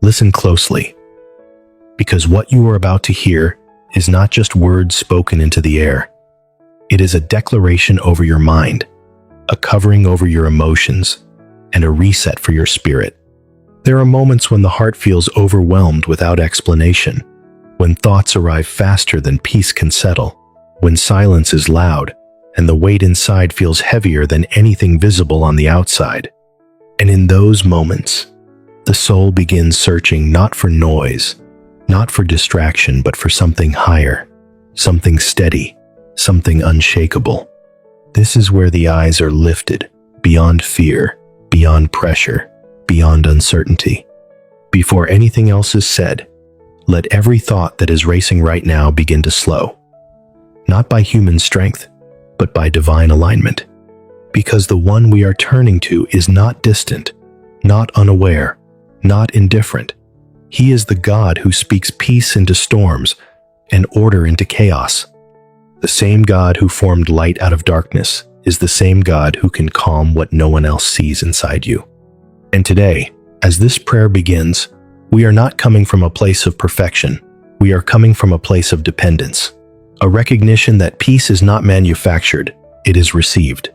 Listen closely, because what you are about to hear is not just words spoken into the air. It is a declaration over your mind, a covering over your emotions, and a reset for your spirit. There are moments when the heart feels overwhelmed without explanation, when thoughts arrive faster than peace can settle, when silence is loud, and the weight inside feels heavier than anything visible on the outside. And in those moments, the soul begins searching not for noise, not for distraction, but for something higher, something steady, something unshakable. This is where the eyes are lifted, beyond fear, beyond pressure, beyond uncertainty. Before anything else is said, let every thought that is racing right now begin to slow. Not by human strength, but by divine alignment. Because the one we are turning to is not distant, not unaware, not indifferent. He is the God who speaks peace into storms and order into chaos. The same God who formed light out of darkness is the same God who can calm what no one else sees inside you. And today, as this prayer begins, we are not coming from a place of perfection. We are coming from a place of dependence, a recognition that peace is not manufactured, it is received.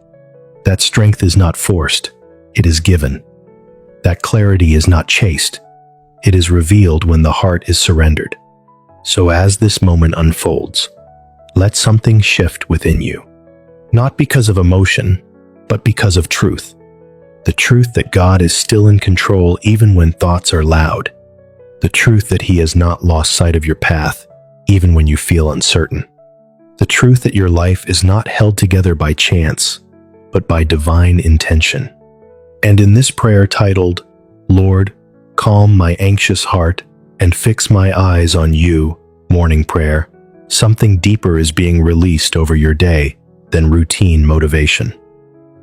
That strength is not forced, it is given. That clarity is not chased, it is revealed when the heart is surrendered. So as this moment unfolds, let something shift within you. Not because of emotion, but because of truth. The truth that God is still in control even when thoughts are loud. The truth that He has not lost sight of your path, even when you feel uncertain. The truth that your life is not held together by chance, but by divine intention. And in this prayer titled, "Lord, calm my anxious heart and fix my eyes on you," morning prayer, something deeper is being released over your day than routine motivation.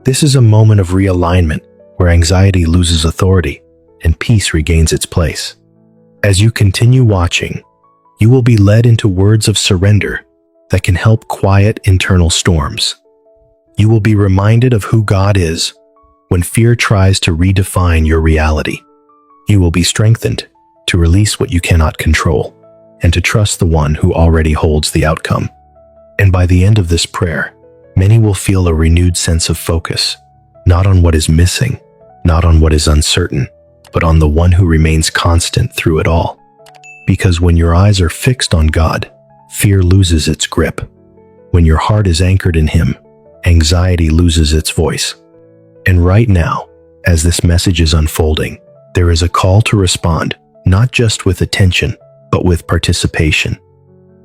This is a moment of realignment where anxiety loses authority and peace regains its place. As you continue watching, you will be led into words of surrender that can help quiet internal storms. You will be reminded of who God is when fear tries to redefine your reality. You will be strengthened to release what you cannot control and to trust the one who already holds the outcome. And by the end of this prayer, many will feel a renewed sense of focus, not on what is missing, not on what is uncertain, but on the one who remains constant through it all. Because when your eyes are fixed on God, fear loses its grip. When your heart is anchored in Him, anxiety loses its voice. And right now, as this message is unfolding, there is a call to respond, not just with attention, but with participation.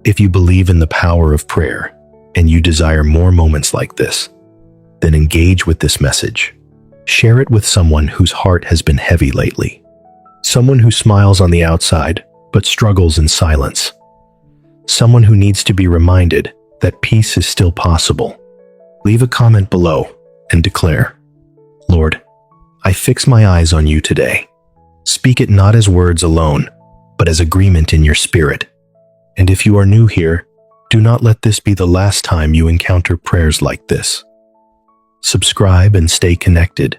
If you believe in the power of prayer, and you desire more moments like this, then engage with this message. Share it with someone whose heart has been heavy lately. Someone who smiles on the outside, but struggles in silence. Someone who needs to be reminded that peace is still possible. Leave a comment below and declare, "Lord, I fix my eyes on you today." Speak it not as words alone, but as agreement in your spirit. And if you are new here, do not let this be the last time you encounter prayers like this. Subscribe and stay connected,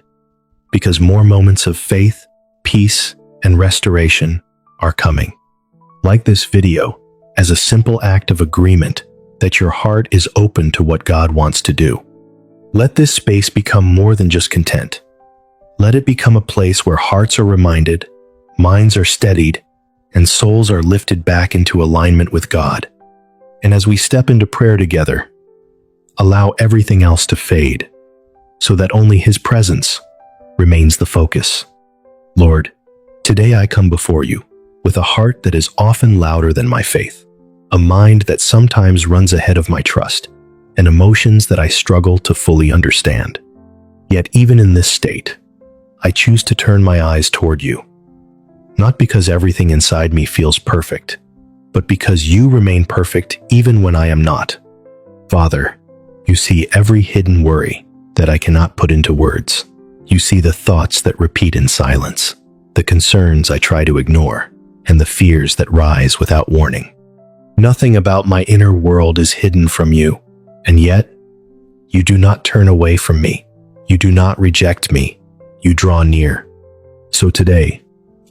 because more moments of faith, peace, and restoration are coming. Like this video as a simple act of agreement that your heart is open to what God wants to do. Let this space become more than just content. Let it become a place where hearts are reminded, minds are steadied, and souls are lifted back into alignment with God. And as we step into prayer together, allow everything else to fade, so that only His presence remains the focus. Lord, today I come before you with a heart that is often louder than my faith, a mind that sometimes runs ahead of my trust, and emotions that I struggle to fully understand. Yet even in this state, I choose to turn my eyes toward you, not because everything inside me feels perfect, but because you remain perfect even when I am not. Father, you see every hidden worry that I cannot put into words. You see the thoughts that repeat in silence, the concerns I try to ignore, and the fears that rise without warning. Nothing about my inner world is hidden from you, and yet, you do not turn away from me. You do not reject me. You draw near. So today,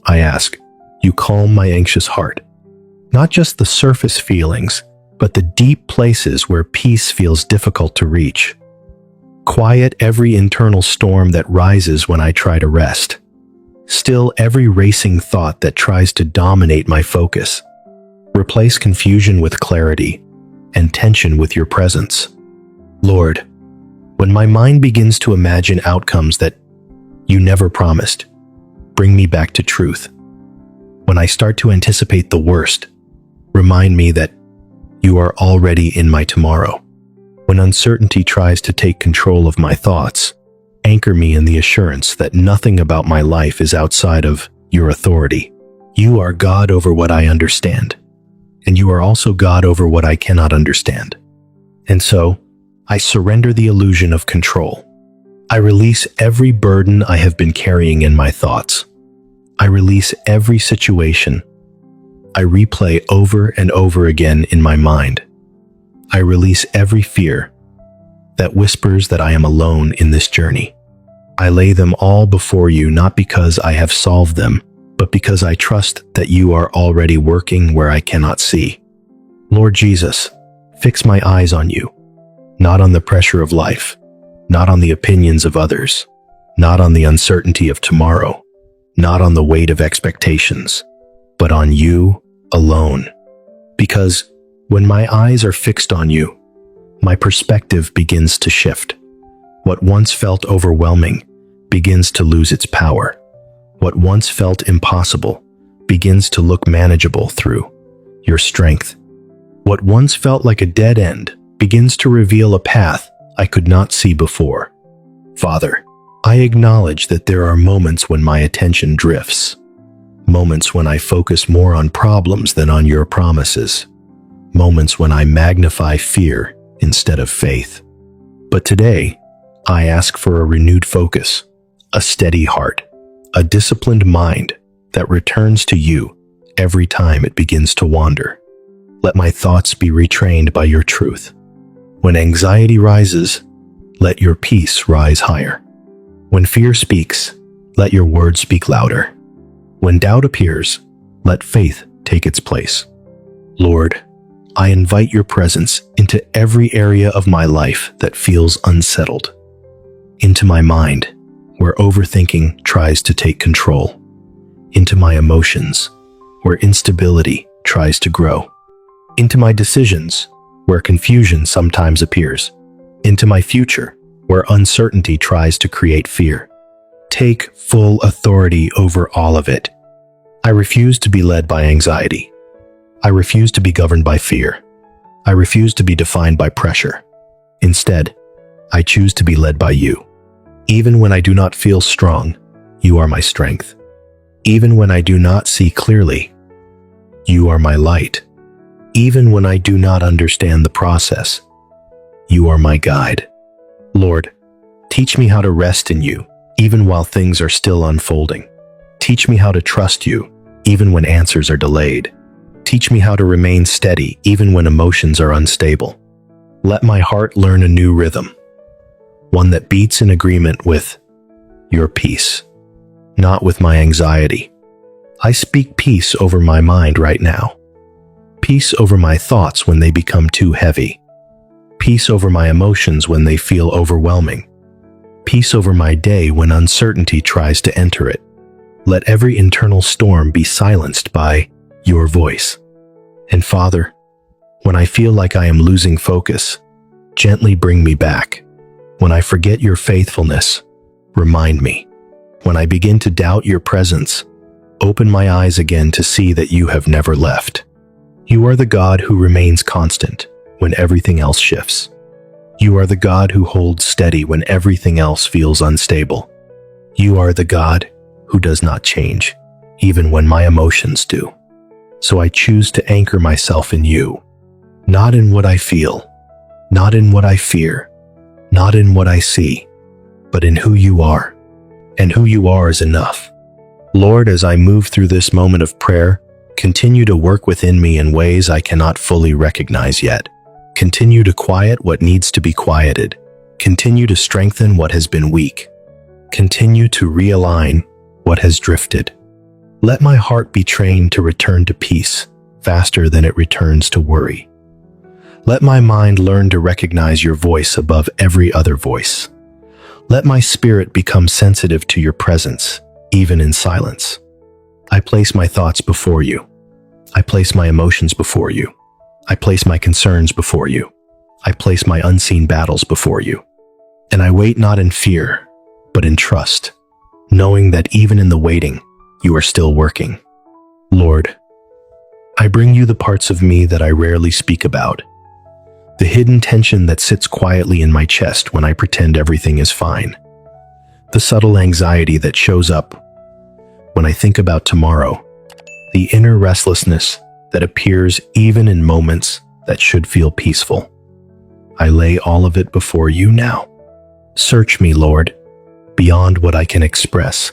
I ask, You calm my anxious heart. Not just the surface feelings, but the deep places where peace feels difficult to reach. Quiet every internal storm that rises when I try to rest. Still every racing thought that tries to dominate my focus. Replace confusion with clarity and tension with your presence. Lord, when my mind begins to imagine outcomes that you never promised, bring me back to truth. When I start to anticipate the worst, remind me that you are already in my tomorrow. When uncertainty tries to take control of my thoughts, anchor me in the assurance that nothing about my life is outside of your authority. You are God over what I understand, and you are also God over what I cannot understand. And so, I surrender the illusion of control. I release every burden I have been carrying in my thoughts. I release every situation I replay over and over again in my mind. I release every fear that whispers that I am alone in this journey. I lay them all before you, not because I have solved them, but because I trust that you are already working where I cannot see. Lord Jesus, fix my eyes on you, not on the pressure of life, not on the opinions of others, not on the uncertainty of tomorrow, not on the weight of expectations, but on you alone. Because when my eyes are fixed on you, my perspective begins to shift. What once felt overwhelming begins to lose its power. What once felt impossible begins to look manageable through your strength. What once felt like a dead end begins to reveal a path I could not see before. Father, I acknowledge that there are moments when my attention drifts, moments when I focus more on problems than on your promises, moments when I magnify fear instead of faith. But today, I ask for a renewed focus, a steady heart, a disciplined mind that returns to you every time it begins to wander. Let my thoughts be retrained by your truth. When anxiety rises, let your peace rise higher. When fear speaks, let your words speak louder. When doubt appears, let faith take its place. Lord, I invite your presence into every area of my life that feels unsettled, into my mind, where overthinking tries to take control, into my emotions, where instability tries to grow, into my decisions, where confusion sometimes appears, into my future, where uncertainty tries to create fear. Take full authority over all of it. I refuse to be led by anxiety. I refuse to be governed by fear. I refuse to be defined by pressure. Instead, I choose to be led by you. Even when I do not feel strong, you are my strength. Even when I do not see clearly, you are my light. Even when I do not understand the process, you are my guide. Lord, teach me how to rest in you, even while things are still unfolding. Teach me how to trust you, even when answers are delayed. Teach me how to remain steady, even when emotions are unstable. Let my heart learn a new rhythm, one that beats in agreement with your peace, not with my anxiety. I speak peace over my mind right now. Peace over my thoughts when they become too heavy. Peace over my emotions when they feel overwhelming. Peace over my day when uncertainty tries to enter it. Let every internal storm be silenced by your voice. And Father, when I feel like I am losing focus, gently bring me back. When I forget your faithfulness, remind me. When I begin to doubt your presence, open my eyes again to see that you have never left. You are the God who remains constant when everything else shifts. You are the God who holds steady when everything else feels unstable. You are the God who does not change, even when my emotions do. So I choose to anchor myself in you, not in what I feel, not in what I fear, not in what I see, but in who you are. And who you are is enough. Lord, as I move through this moment of prayer, continue to work within me in ways I cannot fully recognize yet. Continue to quiet what needs to be quieted. Continue to strengthen what has been weak. Continue to realign what has drifted. Let my heart be trained to return to peace faster than it returns to worry. Let my mind learn to recognize your voice above every other voice. Let my spirit become sensitive to your presence, even in silence. I place my thoughts before you. I place my emotions before you. I place my concerns before you. I place my unseen battles before you. And I wait not in fear, but in trust, knowing that even in the waiting, you are still working. Lord, I bring you the parts of me that I rarely speak about, the hidden tension that sits quietly in my chest when I pretend everything is fine, the subtle anxiety that shows up when I think about tomorrow, the inner restlessness that appears even in moments that should feel peaceful. I lay all of it before you now. Search me, Lord, beyond what I can express.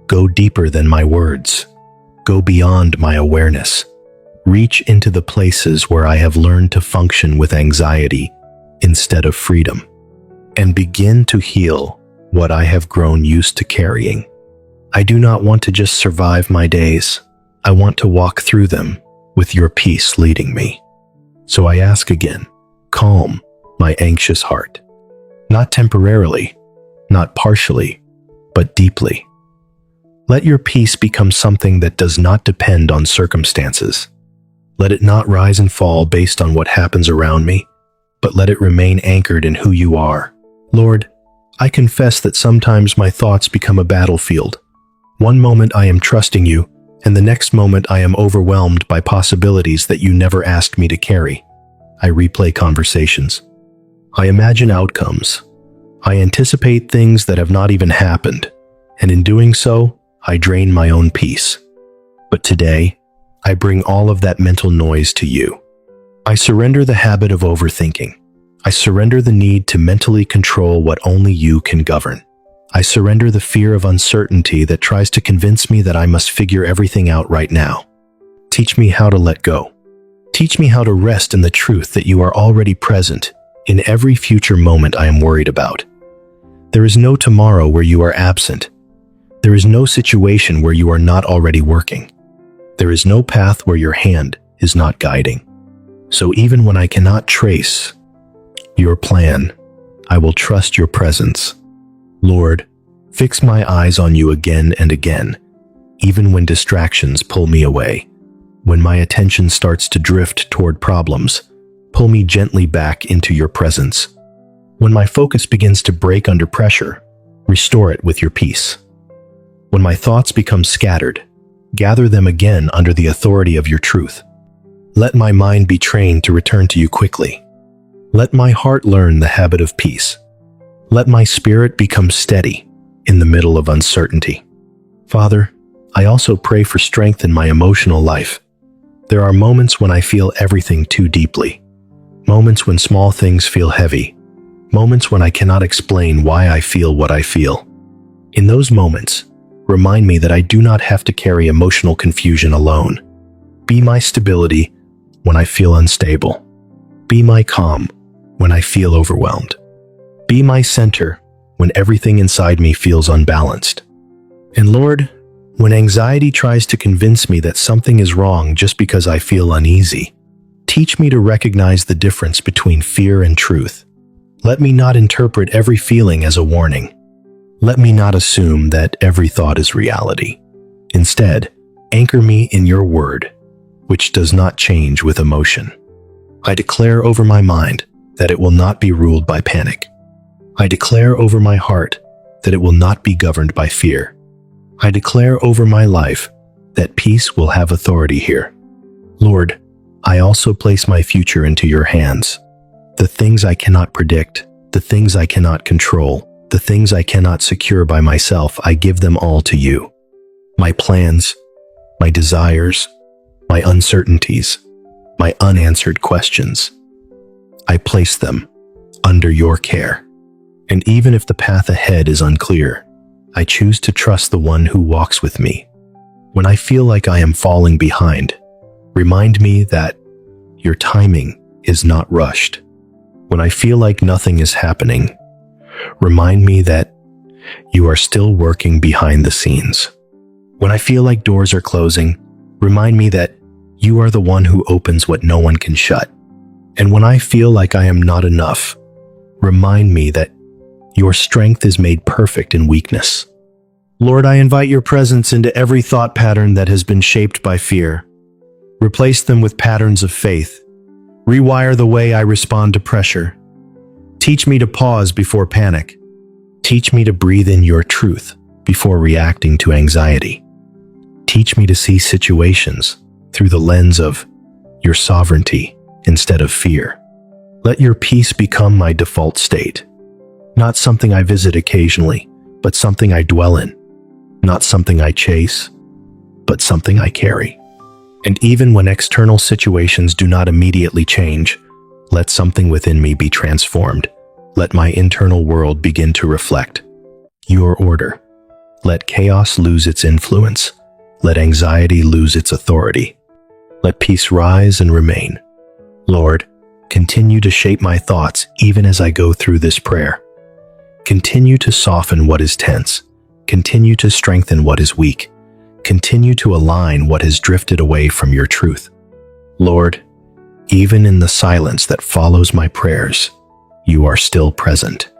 Go deeper than my words. Go beyond my awareness. Reach into the places where I have learned to function with anxiety instead of freedom, and begin to heal what I have grown used to carrying. I do not want to just survive my days. I want to walk through them with your peace leading me. So I ask again, calm my anxious heart. Not temporarily, not partially, but deeply. Let your peace become something that does not depend on circumstances. Let it not rise and fall based on what happens around me, but let it remain anchored in who you are. Lord, I confess that sometimes my thoughts become a battlefield. One moment I am trusting you, and the next moment I am overwhelmed by possibilities that you never asked me to carry. I replay conversations. I imagine outcomes. I anticipate things that have not even happened, and in doing so, I drain my own peace. But today, I bring all of that mental noise to you. I surrender the habit of overthinking. I surrender the need to mentally control what only you can govern. I surrender the fear of uncertainty that tries to convince me that I must figure everything out right now. Teach me how to let go. Teach me how to rest in the truth that you are already present in every future moment I am worried about. There is no tomorrow where you are absent. There is no situation where you are not already working. There is no path where your hand is not guiding. So even when I cannot trace your plan, I will trust your presence. Lord, fix my eyes on you again and again, even when distractions pull me away. When my attention starts to drift toward problems, pull me gently back into your presence. When my focus begins to break under pressure, restore it with your peace. When my thoughts become scattered, gather them again under the authority of your truth. Let my mind be trained to return to you quickly. Let my heart learn the habit of peace. Let my spirit become steady in the middle of uncertainty. Father, I also pray for strength in my emotional life. There are moments when I feel everything too deeply. Moments when small things feel heavy. Moments when I cannot explain why I feel what I feel. In those moments, remind me that I do not have to carry emotional confusion alone. Be my stability when I feel unstable. Be my calm when I feel overwhelmed. Be my center when everything inside me feels unbalanced. And Lord, when anxiety tries to convince me that something is wrong just because I feel uneasy, teach me to recognize the difference between fear and truth. Let me not interpret every feeling as a warning. Let me not assume that every thought is reality. Instead, anchor me in your word, which does not change with emotion. I declare over my mind that it will not be ruled by panic. I declare over my heart that it will not be governed by fear. I declare over my life that peace will have authority here. Lord, I also place my future into your hands. The things I cannot predict, the things I cannot control, the things I cannot secure by myself, I give them all to you. My plans, my desires, my uncertainties, my unanswered questions. I place them under your care. And even if the path ahead is unclear, I choose to trust the one who walks with me. When I feel like I am falling behind, remind me that your timing is not rushed. When I feel like nothing is happening, remind me that you are still working behind the scenes. When I feel like doors are closing, remind me that you are the one who opens what no one can shut. And when I feel like I am not enough, remind me that your strength is made perfect in weakness. Lord, I invite your presence into every thought pattern that has been shaped by fear. Replace them with patterns of faith. Rewire the way I respond to pressure. Teach me to pause before panic. Teach me to breathe in your truth before reacting to anxiety. Teach me to see situations through the lens of your sovereignty instead of fear. Let your peace become my default state. Not something I visit occasionally, but something I dwell in. Not something I chase, but something I carry. And even when external situations do not immediately change, let something within me be transformed. Let my internal world begin to reflect your order. Let chaos lose its influence. Let anxiety lose its authority. Let peace rise and remain. Lord, continue to shape my thoughts even as I go through this prayer. Continue to soften what is tense. Continue to strengthen what is weak. Continue to align what has drifted away from your truth. Lord, even in the silence that follows my prayers, you are still present.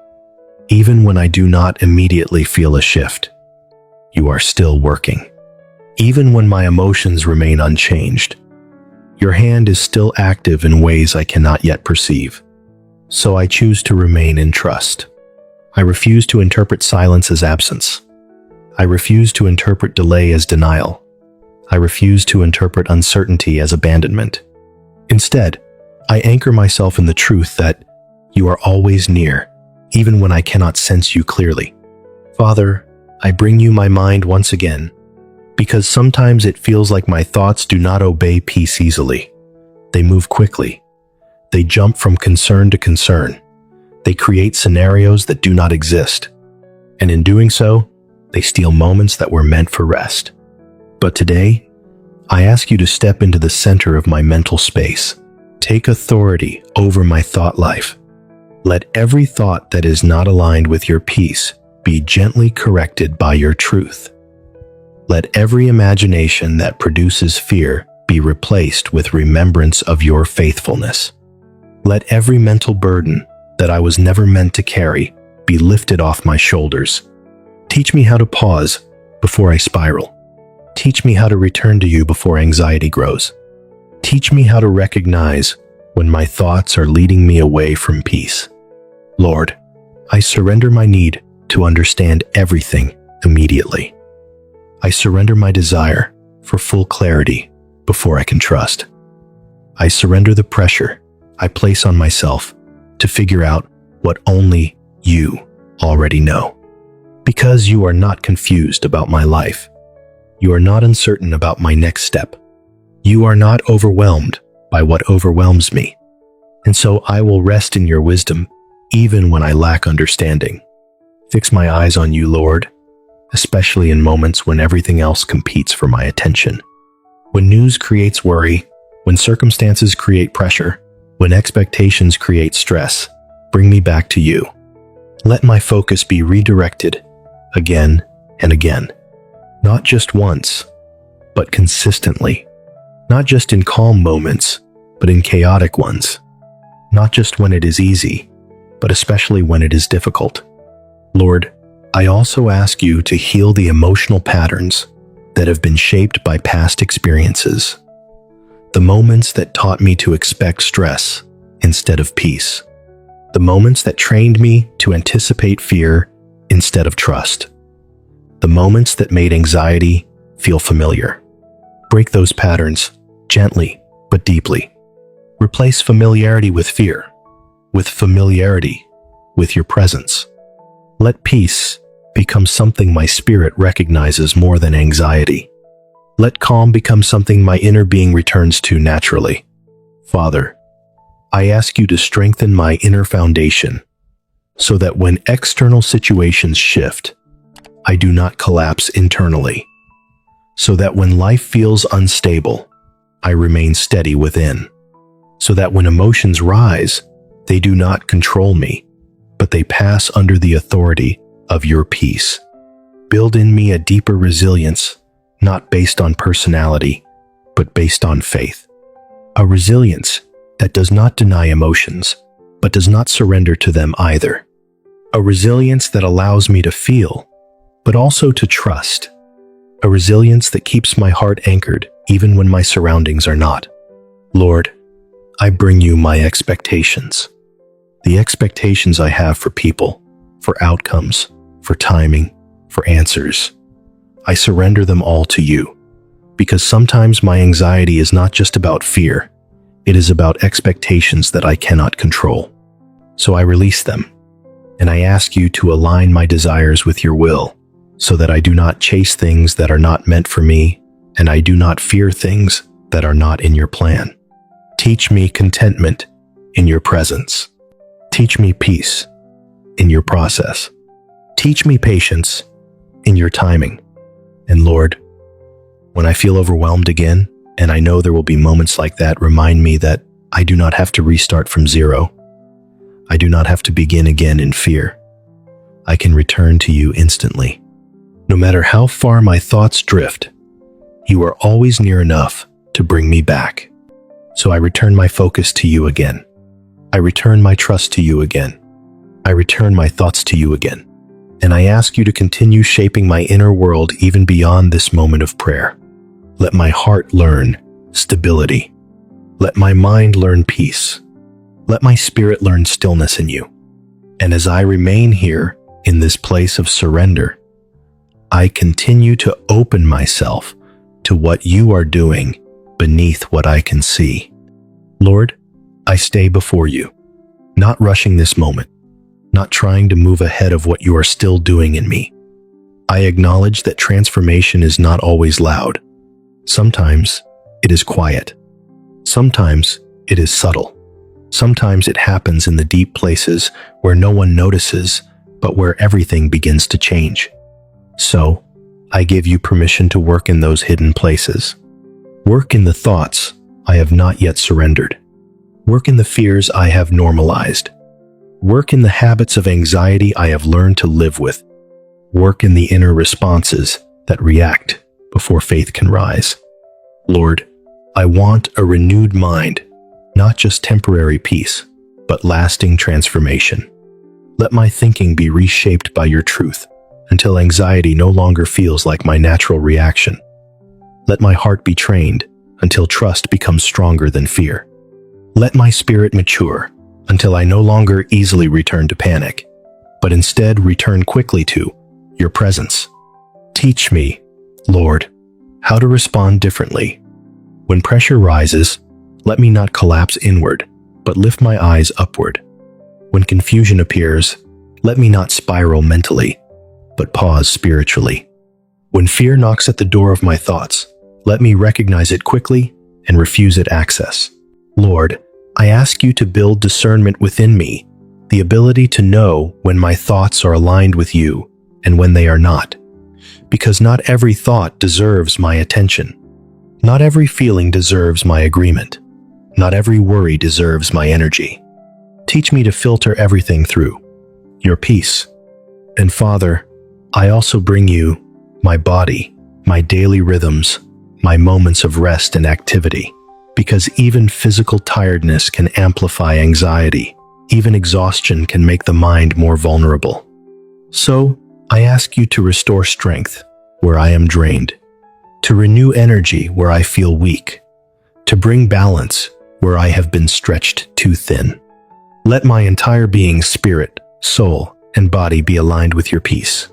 Even when I do not immediately feel a shift, you are still working. Even when my emotions remain unchanged, your hand is still active in ways I cannot yet perceive. So I choose to remain in trust. I refuse to interpret silence as absence. I refuse to interpret delay as denial. I refuse to interpret uncertainty as abandonment. Instead, I anchor myself in the truth that you are always near, even when I cannot sense you clearly. Father, I bring you my mind once again, because sometimes it feels like my thoughts do not obey peace easily. They move quickly. They jump from concern to concern. They create scenarios that do not exist. And in doing so, they steal moments that were meant for rest. But today, I ask you to step into the center of my mental space. Take authority over my thought life. Let every thought that is not aligned with your peace be gently corrected by your truth. Let every imagination that produces fear be replaced with remembrance of your faithfulness. Let every mental burden that I was never meant to carry be lifted off my shoulders. Teach me how to pause before I spiral. Teach me how to return to you before anxiety grows. Teach me how to recognize when my thoughts are leading me away from peace. Lord, I surrender my need to understand everything immediately. I surrender my desire for full clarity before I can trust. I surrender the pressure I place on myself to figure out what only you already know. Because you are not confused about my life. You are not uncertain about my next step. You are not overwhelmed by what overwhelms me. And so I will rest in your wisdom even when I lack understanding. Fix my eyes on you, Lord, especially in moments when everything else competes for my attention. When news creates worry, when circumstances create pressure, when expectations create stress, bring me back to you. Let my focus be redirected again and again. Not just once, but consistently. Not just in calm moments, but in chaotic ones. Not just when it is easy, but especially when it is difficult. Lord, I also ask you to heal the emotional patterns that have been shaped by past experiences. The moments that taught me to expect stress instead of peace. The moments that trained me to anticipate fear instead of trust. The moments that made anxiety feel familiar. Break those patterns gently but deeply. Replace familiarity with fear, with familiarity with your presence. Let peace become something my spirit recognizes more than anxiety. Let calm become something my inner being returns to naturally. Father, I ask you to strengthen my inner foundation so that when external situations shift, I do not collapse internally. So that when life feels unstable, I remain steady within. So that when emotions rise, they do not control me, but they pass under the authority of your peace. Build in me a deeper resilience not based on personality, but based on faith. A resilience that does not deny emotions, but does not surrender to them either. A resilience that allows me to feel, but also to trust. A resilience that keeps my heart anchored even when my surroundings are not. Lord, I bring you my expectations. The expectations I have for people, for outcomes, for timing, for answers. I surrender them all to you, because sometimes my anxiety is not just about fear, it is about expectations that I cannot control. So I release them, and I ask you to align my desires with your will, so that I do not chase things that are not meant for me, and I do not fear things that are not in your plan. Teach me contentment in your presence. Teach me peace in your process. Teach me patience in your timing. And Lord, when I feel overwhelmed again, and I know there will be moments like that, remind me that I do not have to restart from zero. I do not have to begin again in fear. I can return to you instantly. No matter how far my thoughts drift, you are always near enough to bring me back. So I return my focus to you again. I return my trust to you again. I return my thoughts to you again. And I ask you to continue shaping my inner world even beyond this moment of prayer. Let my heart learn stability. Let my mind learn peace. Let my spirit learn stillness in you. And as I remain here in this place of surrender, I continue to open myself to what you are doing beneath what I can see. Lord, I stay before you, not rushing this moment, not trying to move ahead of what you are still doing in me. I acknowledge that transformation is not always loud. Sometimes it is quiet. Sometimes it is subtle. Sometimes it happens in the deep places where no one notices, but where everything begins to change. So, I give you permission to work in those hidden places. Work in the thoughts I have not yet surrendered. Work in the fears I have normalized. Work in the habits of anxiety I have learned to live with. Work in the inner responses that react before faith can rise. Lord, I want a renewed mind, not just temporary peace, but lasting transformation. Let my thinking be reshaped by your truth until anxiety no longer feels like my natural reaction. Let my heart be trained until trust becomes stronger than fear. Let my spirit mature until I no longer easily return to panic, but instead return quickly to your presence. Teach me, Lord, how to respond differently. When pressure rises, let me not collapse inward, but lift my eyes upward. When confusion appears, let me not spiral mentally, but pause spiritually. When fear knocks at the door of my thoughts, let me recognize it quickly and refuse it access. Lord, I ask you to build discernment within me, the ability to know when my thoughts are aligned with you and when they are not. Because not every thought deserves my attention. Not every feeling deserves my agreement. Not every worry deserves my energy. Teach me to filter everything through your peace. And Father, I also bring you my body, my daily rhythms, my moments of rest and activity, because even physical tiredness can amplify anxiety. Even exhaustion can make the mind more vulnerable. So, I ask you to restore strength where I am drained, to renew energy where I feel weak, to bring balance where I have been stretched too thin. Let my entire being, spirit, soul, and body be aligned with your peace.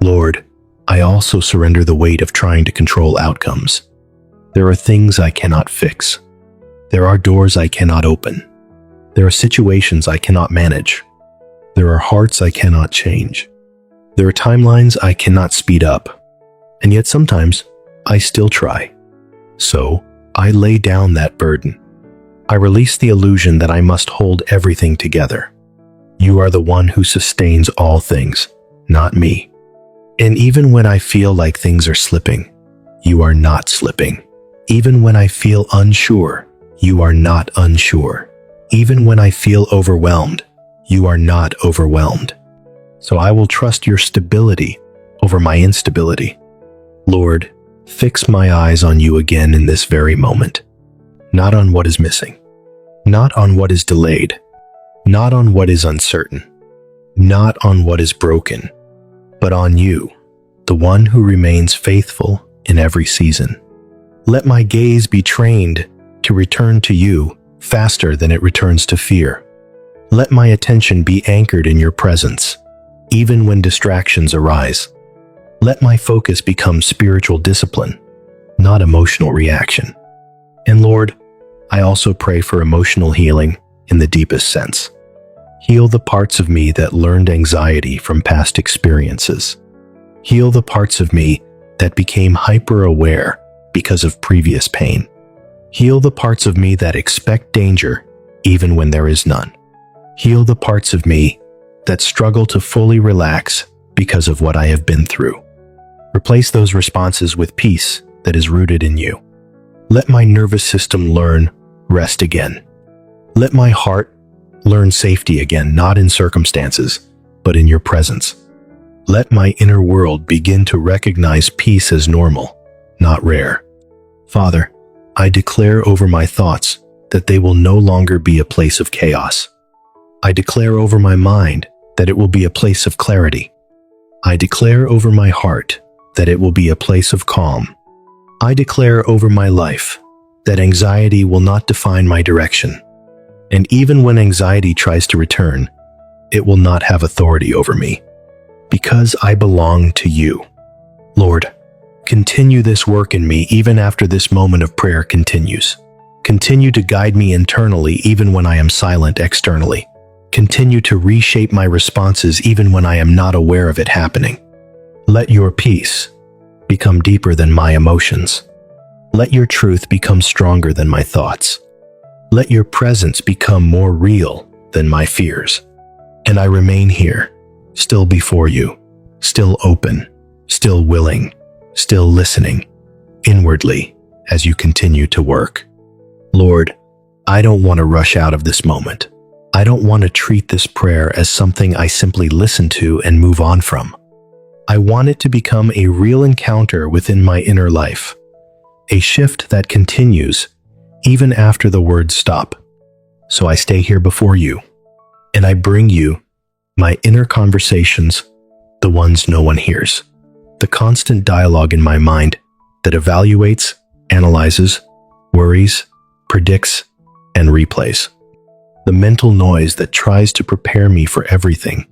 Lord, I also surrender the weight of trying to control outcomes. There are things I cannot fix. There are doors I cannot open. There are situations I cannot manage. There are hearts I cannot change. There are timelines I cannot speed up. And yet sometimes I still try. So I lay down that burden. I release the illusion that I must hold everything together. You are the one who sustains all things, not me. And even when I feel like things are slipping, you are not slipping. Even when I feel unsure, you are not unsure. Even when I feel overwhelmed, you are not overwhelmed. So I will trust your stability over my instability. Lord, Fix my eyes on you again in this very moment. Not on what is missing. Not on what is delayed. Not on what is uncertain. Not on what is broken. But on you, the one who remains faithful in every season. Let my gaze be trained to return to you faster than it returns to fear. Let my attention be anchored in your presence, even when distractions arise. Let my focus become spiritual discipline, not emotional reaction. And Lord, I also pray for emotional healing in the deepest sense. Heal the parts of me that learned anxiety from past experiences. Heal the parts of me that became hyper-aware because of previous pain. Heal the parts of me that expect danger even when there is none. Heal the parts of me that struggle to fully relax because of what I have been through. Replace those responses with peace that is rooted in you. Let my nervous system learn rest again. Let my heart learn safety again, not in circumstances, but in your presence. Let my inner world begin to recognize peace as normal, not rare. Father, I declare over my thoughts that they will no longer be a place of chaos. I declare over my mind that it will be a place of clarity. I declare over my heart that it will be a place of calm. I declare over my life that anxiety will not define my direction. And even when anxiety tries to return, it will not have authority over me, because I belong to you. Lord, continue this work in me even after this moment of prayer continues. Continue to guide me internally even when I am silent externally. Continue to reshape my responses even when I am not aware of it happening. Let your peace become deeper than my emotions. Let your truth become stronger than my thoughts. Let your presence become more real than my fears. And I remain here, still before you, still open, still willing, still listening, inwardly as you continue to work. Lord, I don't want to rush out of this moment. I don't want to treat this prayer as something I simply listen to and move on from. I want it to become a real encounter within my inner life, a shift that continues even after the words stop. So I stay here before you, and I bring you my inner conversations, the ones no one hears, the constant dialogue in my mind that evaluates, analyzes, worries, predicts, and replays. The mental noise that tries to prepare me for everything,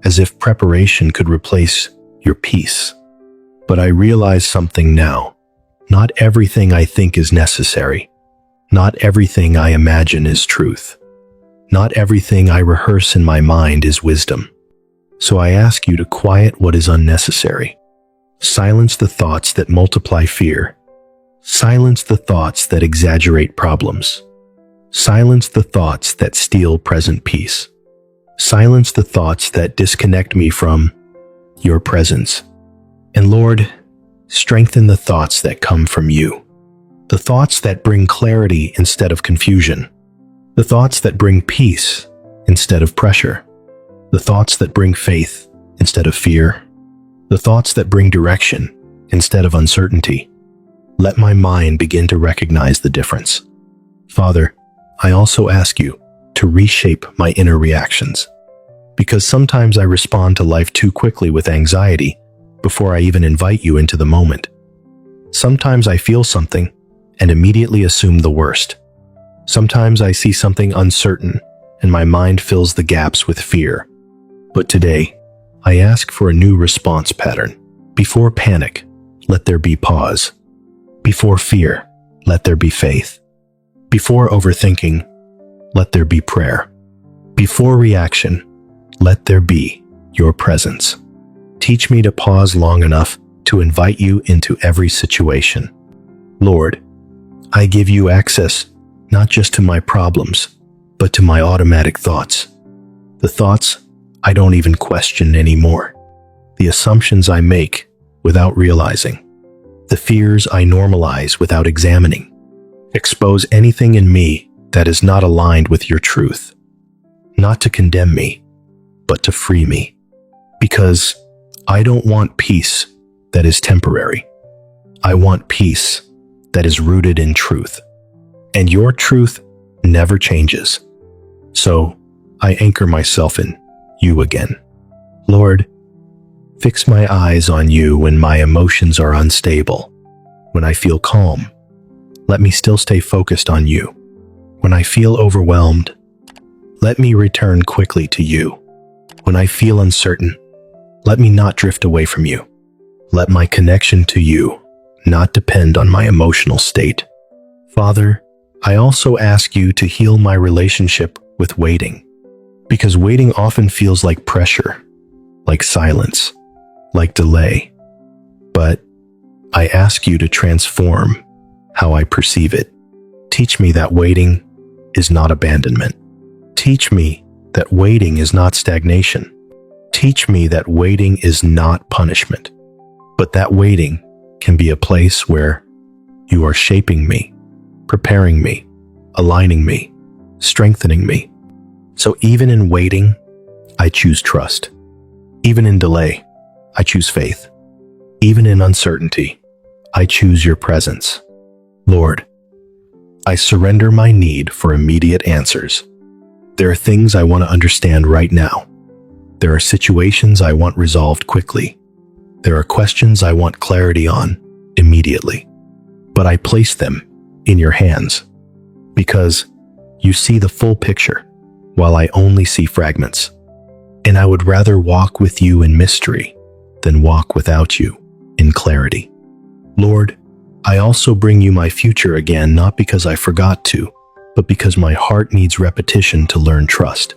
as if preparation could replace your peace. But I realize something now. Not everything I think is necessary. Not everything I imagine is truth. Not everything I rehearse in my mind is wisdom. So I ask you to quiet what is unnecessary. Silence the thoughts that multiply fear. Silence the thoughts that exaggerate problems. Silence the thoughts that steal present peace. Silence the thoughts that disconnect me from your presence. And Lord, strengthen the thoughts that come from you. The thoughts that bring clarity instead of confusion. The thoughts that bring peace instead of pressure. The thoughts that bring faith instead of fear. The thoughts that bring direction instead of uncertainty. Let my mind begin to recognize the difference. Father, I also ask you to reshape my inner reactions, because sometimes I respond to life too quickly with anxiety before I even invite you into the moment. Sometimes I feel something and immediately assume the worst. Sometimes I see something uncertain and my mind fills the gaps with fear. But today, I ask for a new response pattern. Before panic, let there be pause. Before fear, let there be faith. Before overthinking, let there be prayer. Before reaction, let there be your presence. Teach me to pause long enough to invite you into every situation. Lord, I give you access not just to my problems, but to my automatic thoughts. The thoughts I don't even question anymore. The assumptions I make without realizing. The fears I normalize without examining. Expose anything in me that is not aligned with your truth. Not to condemn me, but to free me. Because I don't want peace that is temporary. I want peace that is rooted in truth. And your truth never changes. So I anchor myself in you again. Lord, fix my eyes on you when my emotions are unstable. When I feel calm, let me still stay focused on you. When I feel overwhelmed, let me return quickly to you. When I feel uncertain, let me not drift away from you. Let my connection to you not depend on my emotional state. Father, I also ask you to heal my relationship with waiting, because waiting often feels like pressure, like silence, like delay. But I ask you to transform how I perceive it. Teach me that waiting is not abandonment. Teach me that waiting is not stagnation. Teach me that waiting is not punishment, but that waiting can be a place where you are shaping me, preparing me, aligning me, strengthening me. So even in waiting, I choose trust. Even in delay, I choose faith. Even in uncertainty, I choose your presence. Lord, I surrender my need for immediate answers. There are things I want to understand right now. There are situations I want resolved quickly. There are questions I want clarity on immediately. But I place them in your hands because you see the full picture while I only see fragments. And I would rather walk with you in mystery than walk without you in clarity. Lord, I also bring you my future again, not because I forgot to, but because my heart needs repetition to learn trust.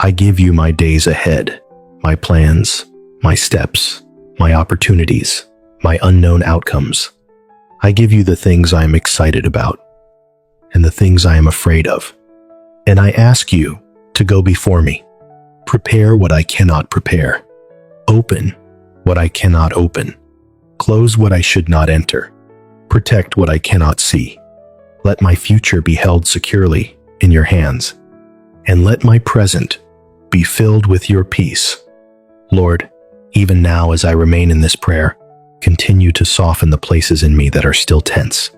I give you my days ahead, my plans, my steps, my opportunities, my unknown outcomes. I give you the things I am excited about and the things I am afraid of. And I ask you to go before me. Prepare what I cannot prepare. Open what I cannot open. Close what I should not enter. Protect what I cannot see. Let my future be held securely in your hands. And let my present be filled with your peace. Lord, even now as I remain in this prayer, continue to soften the places in me that are still tense.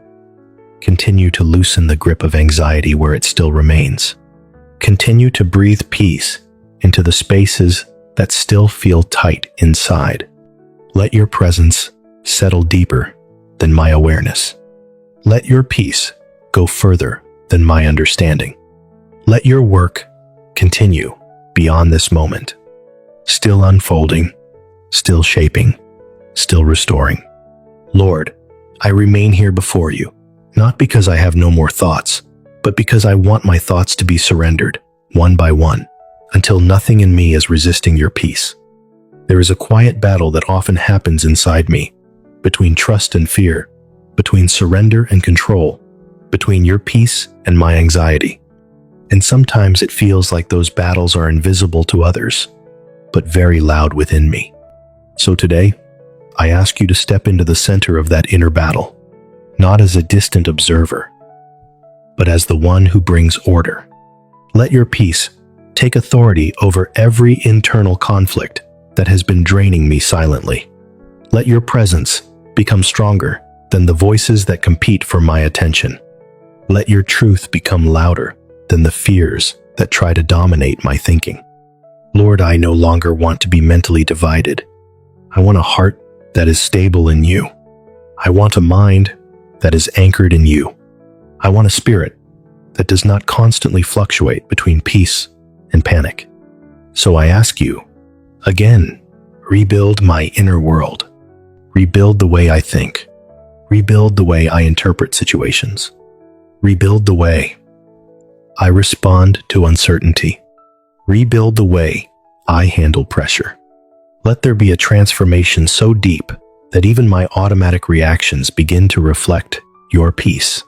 Continue to loosen the grip of anxiety where it still remains. Continue to breathe peace into the spaces that still feel tight inside. Let your presence settle deeper than my awareness. Let your peace go further than my understanding. Let your work continue beyond this moment, still unfolding, still shaping, still restoring. Lord, I remain here before you, not because I have no more thoughts, but because I want my thoughts to be surrendered, one by one, until nothing in me is resisting your peace. There is a quiet battle that often happens inside me, between trust and fear, between surrender and control, between your peace and my anxiety. And sometimes it feels like those battles are invisible to others, but very loud within me. So today, I ask you to step into the center of that inner battle, not as a distant observer, but as the one who brings order. Let your peace take authority over every internal conflict that has been draining me silently. Let your presence become stronger than the voices that compete for my attention. Let your truth become louder than the fears that try to dominate my thinking. Lord, I no longer want to be mentally divided. I want a heart that is stable in you. I want a mind that is anchored in you. I want a spirit that does not constantly fluctuate between peace and panic. So I ask you, again, rebuild my inner world. Rebuild the way I think. Rebuild the way I interpret situations. Rebuild the way I respond to uncertainty. Rebuild the way I handle pressure. Let there be a transformation so deep that even my automatic reactions begin to reflect your peace.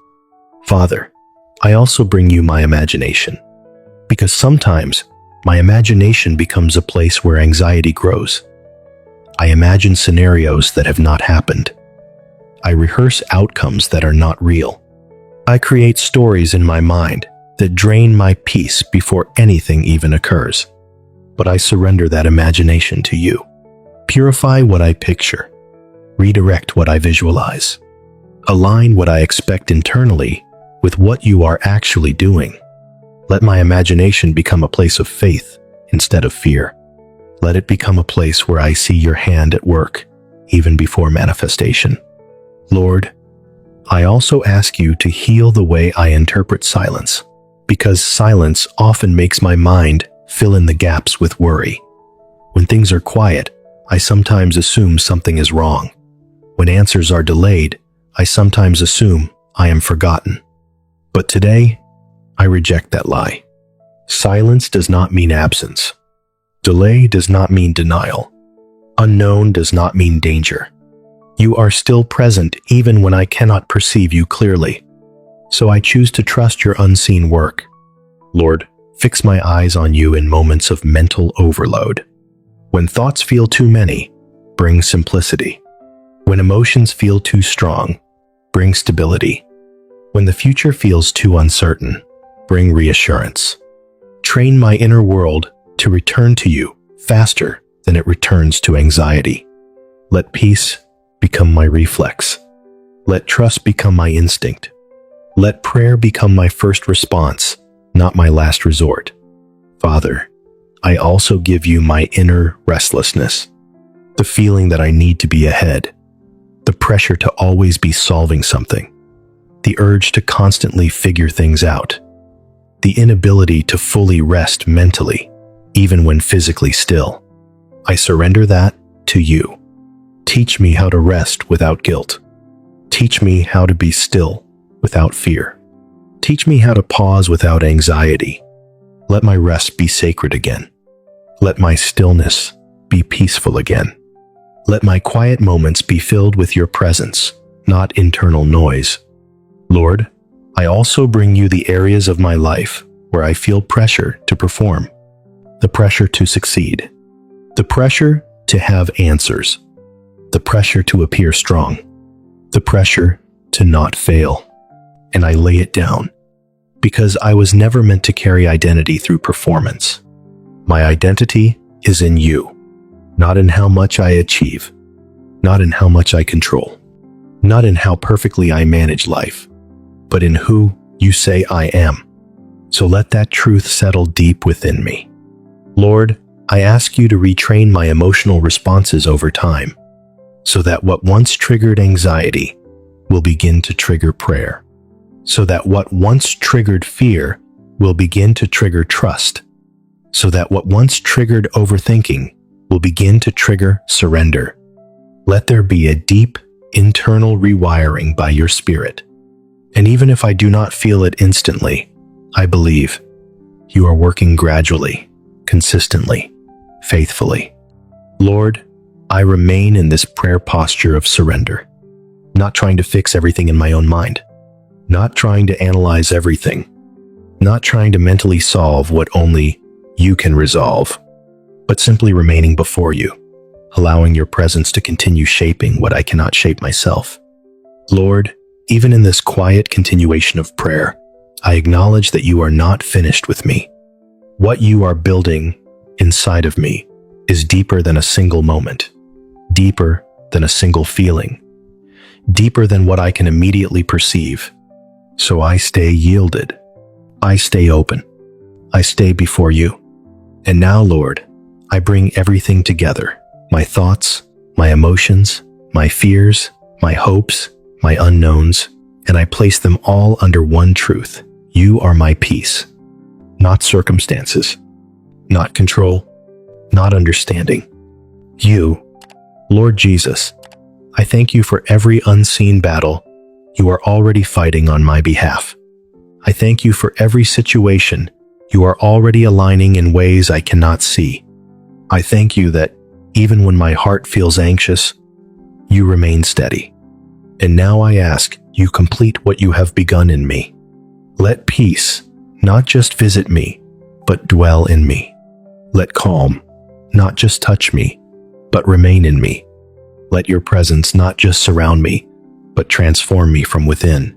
Father, I also bring you my imagination, because sometimes my imagination becomes a place where anxiety grows. I imagine scenarios that have not happened. I rehearse outcomes that are not real. I create stories in my mind that drain my peace before anything even occurs. But I surrender that imagination to you. Purify what I picture. Redirect what I visualize. Align what I expect internally with what you are actually doing. Let my imagination become a place of faith instead of fear. Let it become a place where I see your hand at work, even before manifestation. Lord, I also ask you to heal the way I interpret silence, because silence often makes my mind fill in the gaps with worry. When things are quiet, I sometimes assume something is wrong. When answers are delayed, I sometimes assume I am forgotten. But today, I reject that lie. Silence does not mean absence. Delay does not mean denial. Unknown does not mean danger. You are still present even when I cannot perceive you clearly. So I choose to trust your unseen work. Lord, fix my eyes on you in moments of mental overload. When thoughts feel too many, bring simplicity. When emotions feel too strong, bring stability. When the future feels too uncertain, bring reassurance. Train my inner world to return to you faster than it returns to anxiety. Let peace become my reflex. Let trust become my instinct. Let prayer become my first response, not my last resort. Father, I also give you my inner restlessness, the feeling that I need to be ahead, the pressure to always be solving something, the urge to constantly figure things out, the inability to fully rest mentally, even when physically still. I surrender that to you. Teach me how to rest without guilt. Teach me how to be still without fear. Teach me how to pause without anxiety. Let my rest be sacred again. Let my stillness be peaceful again. Let my quiet moments be filled with your presence, not internal noise. Lord, I also bring you the areas of my life where I feel pressure to perform. The pressure to succeed, the pressure to have answers, the pressure to appear strong, the pressure to not fail. And I lay it down, because I was never meant to carry identity through performance. My identity is in you, not in how much I achieve, not in how much I control, not in how perfectly I manage life, but in who you say I am. So let that truth settle deep within me. Lord, I ask you to retrain my emotional responses over time, so that what once triggered anxiety will begin to trigger prayer, so that what once triggered fear will begin to trigger trust, so that what once triggered overthinking will begin to trigger surrender. Let there be a deep internal rewiring by your Spirit. And even if I do not feel it instantly, I believe you are working gradually, consistently, faithfully. Lord, I remain in this prayer posture of surrender, not trying to fix everything in my own mind, not trying to analyze everything, not trying to mentally solve what only you can resolve, but simply remaining before you, allowing your presence to continue shaping what I cannot shape myself. Lord, even in this quiet continuation of prayer, I acknowledge that you are not finished with me. What you are building inside of me is deeper than a single moment, deeper than a single feeling, deeper than what I can immediately perceive. So I stay yielded. I stay open. I stay before you. And now, Lord, I bring everything together, my thoughts, my emotions, my fears, my hopes, my unknowns, and I place them all under one truth. You are my peace, not circumstances, not control, not understanding. You, Lord Jesus, I thank you for every unseen battle you are already fighting on my behalf. I thank you for every situation you are already aligning in ways I cannot see. I thank you that even when my heart feels anxious, you remain steady. And now I ask you complete what you have begun in me. Let peace not just visit me, but dwell in me. Let calm not just touch me, but remain in me. Let your presence not just surround me, but transform me from within.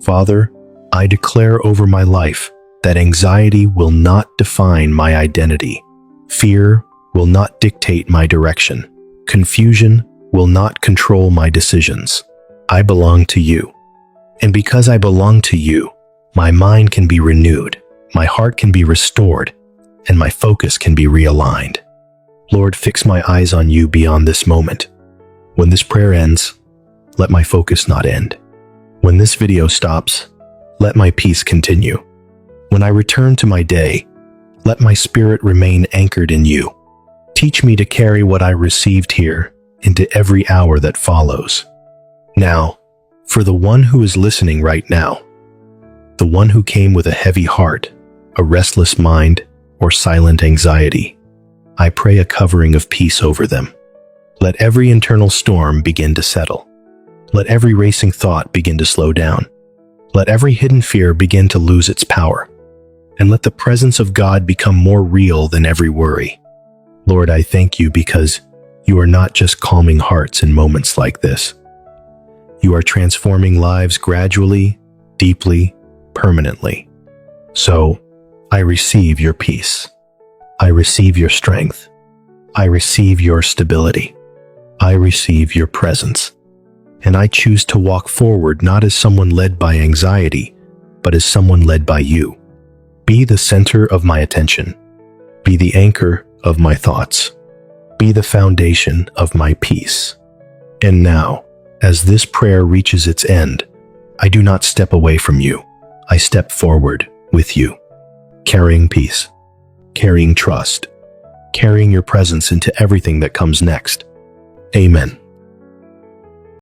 Father, I declare over my life that anxiety will not define my identity. Fear will not dictate my direction. Confusion will not control my decisions. I belong to you. And because I belong to you, my mind can be renewed, my heart can be restored, and my focus can be realigned. Lord, fix my eyes on you beyond this moment. When this prayer ends, let my focus not end. When this video stops, let my peace continue. When I return to my day, let my spirit remain anchored in you. Teach me to carry what I received here into every hour that follows. Now, for the one who is listening right now, the one who came with a heavy heart, a restless mind, or silent anxiety, I pray a covering of peace over them. Let every internal storm begin to settle. Let every racing thought begin to slow down. Let every hidden fear begin to lose its power. And let the presence of God become more real than every worry. Lord, I thank you because you are not just calming hearts in moments like this. You are transforming lives gradually, deeply, permanently. So, I receive your peace. I receive your strength. I receive your stability. I receive your presence. And I choose to walk forward not as someone led by anxiety, but as someone led by you. Be the center of my attention. Be the anchor of my thoughts. Be the foundation of my peace. And now, as this prayer reaches its end, I do not step away from you. I step forward with you, carrying peace, carrying trust, carrying your presence into everything that comes next. Amen.